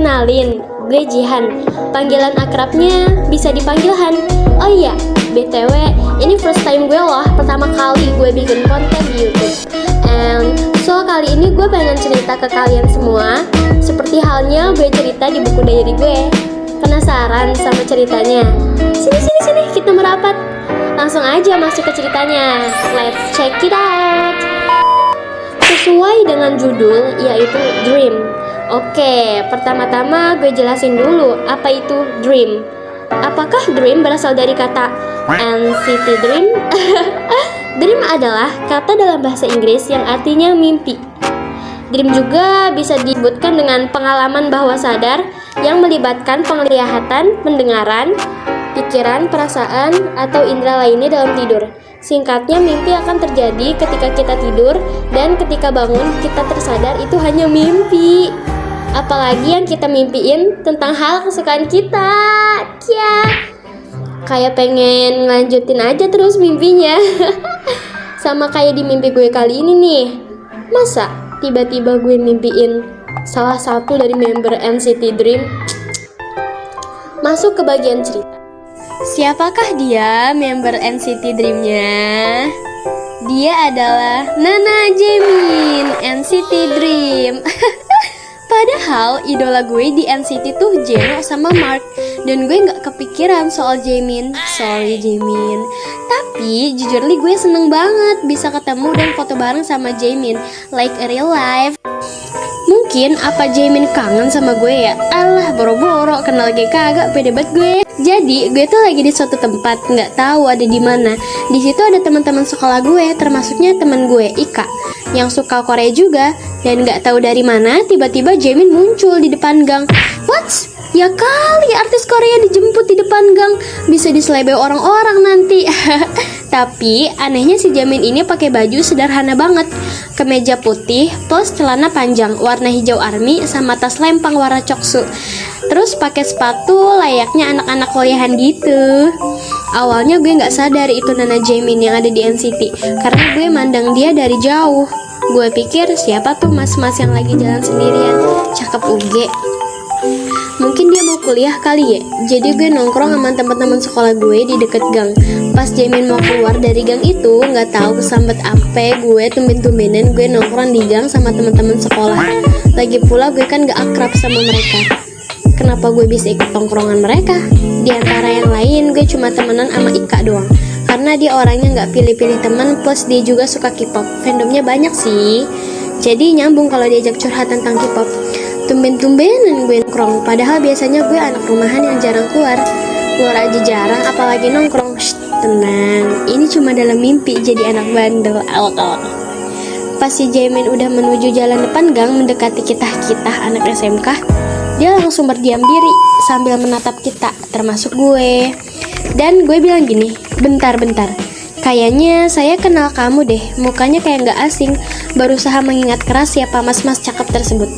Kenalin, gue Jihan. Panggilan akrabnya bisa dipanggil Han. Oh iya, BTW, ini first time gue loh. Pertama kali gue bikin konten di YouTube. And so kali ini gue pengen cerita ke kalian semua, seperti halnya gue cerita di buku diary gue. Penasaran sama ceritanya? Sini, kita merapat. Langsung aja masuk ke ceritanya. Let's check it out. Sesuai dengan judul, yaitu Dream. Oke, pertama-tama gue jelasin dulu apa itu dream. Apakah dream berasal dari kata NCT dream? Dream adalah kata dalam bahasa Inggris yang artinya mimpi. Dream juga bisa disebutkan dengan pengalaman bawah sadar yang melibatkan penglihatan, pendengaran, pikiran, perasaan, atau indera lainnya dalam tidur. Singkatnya, mimpi akan terjadi ketika kita tidur, dan ketika bangun kita tersadar itu hanya mimpi. Apalagi yang kita mimpiin tentang hal kesukaan kita. Kayak pengen lanjutin aja terus mimpinya. Sama kayak di mimpi gue kali ini nih. Masa tiba-tiba gue mimpiin salah satu dari member NCT Dream? Masuk ke bagian cerita. Siapakah dia member NCT Dream-nya? Dia adalah Nana Jaemin, NCT Dream. Padahal idola gue di NCT tuh Jeno sama Mark, dan gue gak kepikiran soal Jaemin. Sorry Jaemin. Tapi jujurly gue seneng banget bisa ketemu dan foto bareng sama Jaemin, like a real life. Mungkin apa Jaemin kangen sama gue ya? Alah, boro-boro kenal gue kagak, pede banget gue. Jadi gue tuh lagi di suatu tempat, nggak tahu ada di mana. Di situ ada teman-teman sekolah gue, termasuknya teman gue Ika yang suka Korea juga. Dan nggak tahu dari mana tiba-tiba Jaemin muncul di depan gang. What? Ya kali artis Korea dijemput di depan gang, bisa diselebeh orang-orang nanti. Tapi anehnya si Jaemin ini pakai baju sederhana banget, kemeja putih plus celana panjang warna hijau army sama tas lempang warna coksu. Terus pakai sepatu layaknya anak-anak kuliahan gitu. Awalnya gue nggak sadar itu Nana Jaemin yang ada di NCT karena gue mandang dia dari jauh. Gue pikir siapa tuh mas-mas yang lagi jalan sendirian, cakep uge. Mungkin dia mau kuliah kali ya. Jadi gue nongkrong sama teman-teman sekolah gue di deket gang. Pas Jaemin mau keluar dari gang itu, nggak tahu kesambet apa, gue tumben-tumbenan gue nongkrong di gang sama teman-teman sekolah. Lagi pula gue kan gak akrab sama mereka. Kenapa gue bisa ikut tongkrongan mereka? Di antara yang lain, gue cuma temenan sama Ika doang. Karena dia orangnya nggak pilih-pilih teman, plus dia juga suka K-pop. Fandomnya banyak sih. Jadi nyambung kalau diajak curhat tentang K-pop. Tumben-tumbenan gue nongkrong, padahal biasanya gue anak rumahan yang jarang keluar aja jarang, apalagi nongkrong. Shh, tenang, ini cuma dalam mimpi jadi anak bandel. Awak-awak. Pas si Jaemin udah menuju jalan depan gang mendekati kita anak SMK, dia langsung berdiam diri sambil menatap kita, termasuk gue. Dan gue bilang gini, bentar, kayaknya saya kenal kamu deh, mukanya kayak gak asing. Berusaha mengingat keras siapa mas-mas cakep tersebut.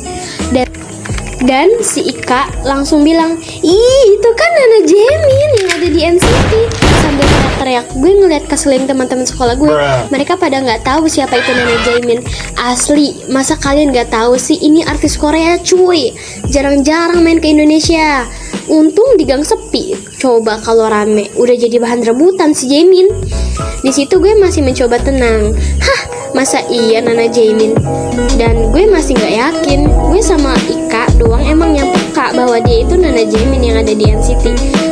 Dan si Ika langsung bilang, ih itu kan Nana Jaemin yang ada di NCT. Sambil teriak, gue ngeliat keseling teman-teman sekolah gue. Mereka pada nggak tahu siapa itu Nana Jaemin. Asli, masa kalian nggak tahu sih, ini artis Korea cuy. Jarang-jarang main ke Indonesia. Untung di gang sepi. Coba kalau rame, udah jadi bahan rebutan si Jaemin. Di situ gue masih mencoba tenang. Hah, masa iya Nana Jaemin? Dan gue masih nggak yakin. Gue sama Ika doang emang yang peka bahwa dia itu Nana Jaemin yang ada di NCT.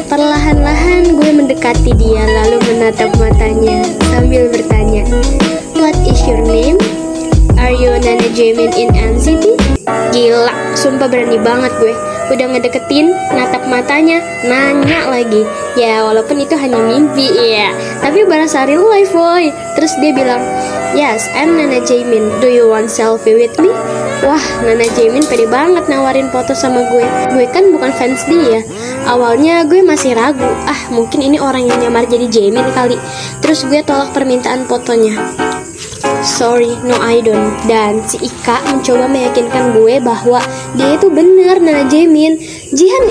Perlahan-lahan gue mendekati dia lalu menatap matanya sambil bertanya, what is your name? Are you Nana Jaemin in NCT? Gila, sumpah berani banget gue. Udah ngedeketin, natap matanya, nanya lagi. Ya walaupun itu hanya mimpi ya, tapi berasa real life boy. Terus dia bilang, yes, I'm Nana Jaemin. Do you want selfie with me? Wah, Nana Jaemin pede banget nawarin foto sama gue. Gue kan bukan fans dia. Awalnya gue masih ragu. Mungkin ini orang yang nyamar jadi Jaemin kali. Terus gue tolak permintaan fotonya. Sorry, no I don't. Dan si Ika mencoba meyakinkan gue bahwa dia itu bener Nana Jaemin. Jihan,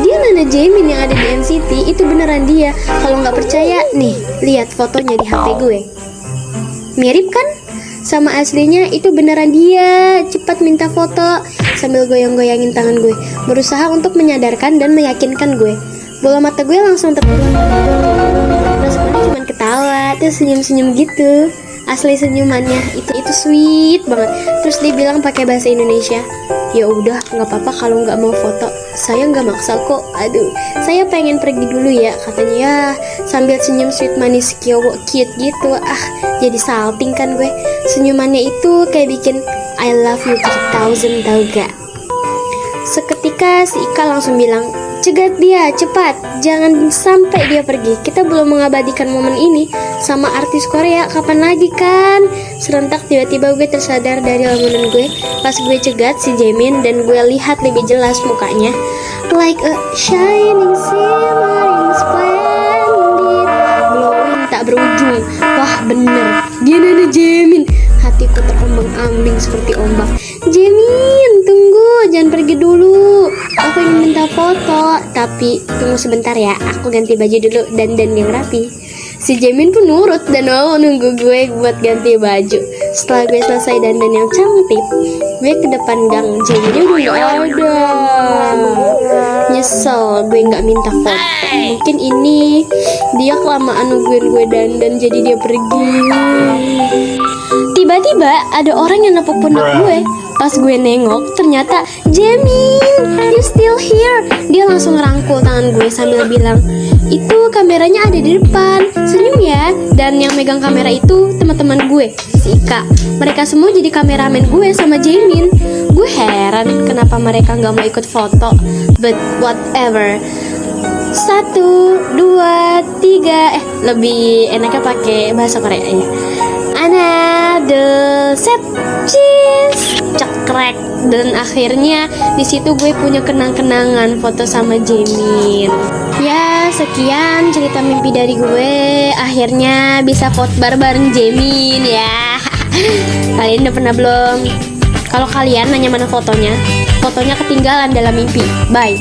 dia Nana Jaemin yang ada di NCT. Itu beneran dia. Kalau nggak percaya, nih, lihat fotonya di HP gue. Mirip kan? sama aslinya itu beneran dia. Cepat minta foto. Sambil goyang-goyangin tangan gue, berusaha untuk menyadarkan dan meyakinkan gue. Bola mata gue langsung tertutup. Responnya cuma ketawa, terus senyum-senyum gitu. Asli senyumannya itu sweet banget. Terus dia bilang pakai bahasa Indonesia, ya udah nggak apa-apa kalau nggak mau foto, saya nggak maksa kok. Aduh, saya pengen pergi dulu ya, katanya ya, sambil senyum sweet manis cute gitu. Jadi salting kan gue. Senyumannya itu kayak bikin I love you 3000 tau gak. Seketika si Ika langsung bilang, cegat dia, cepat, jangan sampai dia pergi. Kita belum mengabadikan momen ini sama artis Korea, kapan lagi kan? Serentak tiba-tiba gue tersadar dari lamunan gue pas gue cegat si Jaemin dan gue lihat lebih jelas mukanya. Like a shining shimmering splendid, glowing tak berujung. Wah bener, gini nih Jaemin. Hatiku terombang-ambing seperti ombak. Jaemin, tunggu, jangan pergi dulu. Aku ingin minta foto, tapi tunggu sebentar ya, aku ganti baju dulu dan yang rapi. Si Jaemin pun nurut dan mau nunggu gue buat ganti baju. Setelah gue selesai dandan yang cantik, gue ke depan gang. Jaeminnya udah gak ada. Nyesel gue gak minta foto. Mungkin ini dia kelamaan nungguin gue dandan, jadi dia pergi. Tiba-tiba ada orang yang nepuk pundak gue. Pas gue nengok, ternyata Jaemin, you still here. Dia langsung ngerangkul tangan gue sambil bilang, itu kameranya ada di depan, senyum ya. Dan yang megang kamera itu teman-teman gue, si Ika. Mereka semua jadi kameramen gue sama Jaemin. Gue heran kenapa mereka gak mau ikut foto. But whatever. 1, 2, 3. Lebih enaknya pakai bahasa Korea ya. Another set, cheese, cekrek. Dan akhirnya di situ gue punya kenang-kenangan foto sama Jaemin. Ya, sekian cerita mimpi dari gue. Akhirnya bisa foto bareng Jaemin ya. Kalian udah pernah belum? Kalau kalian nanya mana fotonya, fotonya ketinggalan dalam mimpi. Bye.